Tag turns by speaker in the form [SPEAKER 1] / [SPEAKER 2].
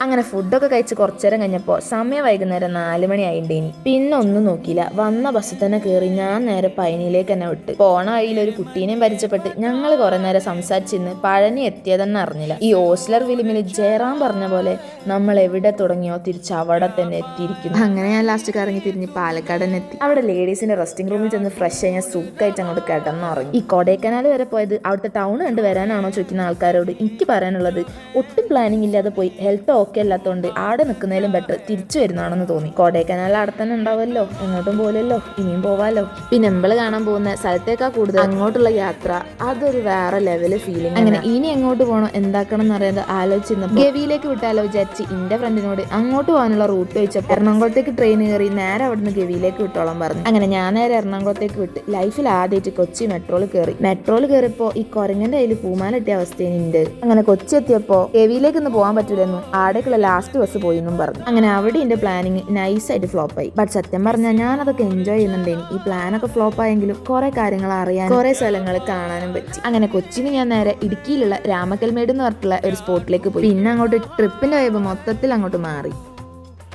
[SPEAKER 1] അങ്ങനെ ഫുഡൊക്കെ കഴിച്ച് കുറച്ചേരം കഴിഞ്ഞപ്പോൾ സമയം വൈകുന്നേരം 4 മണിയായിണ്ടേനി. പിന്നെ ഒന്നും നോക്കിയില്ല, വന്ന ബസ്സിൽ തന്നെ കയറി ഞാൻ നേരെ പഴനിയിലേക്ക് തന്നെ വിട്ട്. പോണ വഴിയിൽ ഒരു കുട്ടീനെയും പരിചയപ്പെട്ട് ഞങ്ങൾ കുറെ നേരം സംസാരിച്ചിരുന്ന് പഴനി എത്തിയതെന്ന് അറിഞ്ഞില്ല. ഈ ഓസ്ലർ ഫിലിമിൽ ജയറാം പറഞ്ഞ പോലെ നമ്മൾ എവിടെ തുടങ്ങിയോ തിരിച്ച് അവിടെ തന്നെ എത്തിയിരിക്കുന്നു. അങ്ങനെ ഞാൻ ലാസ്റ്റ് കറങ്ങി തിരിഞ്ഞ് പാലക്കാട് തന്നെ എത്തി. അവിടെ ലേഡീസിന്റെ റെസ്റ്റിംഗ് റൂമിൽ ചെന്ന് ഫ്രഷ് കഴിഞ്ഞാൽ സുഖമായിട്ട് അങ്ങോട്ട് കിടന്നുറങ്ങി. ഈ കൊടൈക്കനാൽ വരെ പോയത് അവിടുത്തെ ടൗൺ കണ്ട് വരാനാണോ ചോദിക്കുന്ന ആൾക്കാരോട് എനിക്ക് പറയാനുള്ളത്, ഒട്ടും പ്ലാനിങ് ഇല്ലാതെ പോയി ഹെൽത്ത് ഓക്കെ അല്ലാത്തതുകൊണ്ട് ആടെ നിൽക്കുന്നതിലും ബെറ്റർ തിരിച്ചു വരുന്നതാണെന്ന് തോന്നി. കൊടൈക്കനാൽ അവിടെ തന്നെ ഉണ്ടാവുമല്ലോ, എങ്ങോട്ടും പോലല്ലോ, ഇനിയും പോവാലോ. പിന്നെ എമ്പള് കാണാൻ പോകുന്ന സ്ഥലത്തേക്കാ കൂടുതൽ അങ്ങോട്ടുള്ള യാത്ര, അതൊരു വേറെ ലെവല് ഫീലിംഗ്. അങ്ങനെ ഇനി എങ്ങോട്ട് പോകണോ എന്താക്കണം എന്നറിയാതെ ആലോചിച്ചിരുന്നപ്പോൾ ഗവിയിലേക്ക് വിട്ടാലോ വിചാരിച്ച് എന്റെ ഫ്രണ്ടിനോട് അങ്ങോട്ട് പോകാനുള്ള റൂട്ട് ചോദിച്ചപ്പോൾ എറണാകുളത്തേക്ക് ട്രെയിൻ കയറി നേരെ അവിടുന്ന് ഗവിയിലേക്ക് വിട്ടോളം പറഞ്ഞു. അങ്ങനെ ഞാൻ നേരെ എറണാകുളത്തേക്ക് വിട്ട് ലൈഫിൽ ആദ്യമായിട്ട് കൊച്ചി മെട്രോയിൽ കയറിയപ്പോ ഈ കൊരങ്ങന്റെ കയ്യിൽ പൂമാലിട്ടിയ അവസ്ഥയുണ്ട്. അങ്ങനെ കൊച്ചി എത്തിയപ്പോ ഗവിയിലേക്ക് ഒന്ന് പോകാൻ പറ്റൂലെന്നും ആടേക്കുള്ള ലാസ്റ്റ് ബസ് പോയി എന്നും പറഞ്ഞു. അങ്ങനെ അവിടെ എന്റെ പ്ലാനിങ് നൈസായിട്ട് ഫ്ലോപ്പ് ആയി. ബട്ട് സത്യം പറഞ്ഞാൽ ഞാൻ അതൊക്കെ എൻജോയ് ചെയ്യുന്നുണ്ടേനി. ഈ പ്ലാനൊക്കെ ഫ്ലോപ്പ് ആയെങ്കിലും കുറെ കാര്യങ്ങൾ അറിയാൻ, കുറെ സ്ഥലങ്ങൾ കാണാനും പറ്റി. അങ്ങനെ കൊച്ചിന് ഞാൻ നേരെ ഇടുക്കിയിലുള്ള രാമക്കൽമേട് എന്ന് പറഞ്ഞിട്ടുള്ള ഒരു സ്പോട്ടിലേക്ക് പോയി. പിന്നെ അങ്ങോട്ട് ട്രിപ്പിന്റെ വൈബ് മൊത്തത്തിൽ അങ്ങോട്ട് മാറി.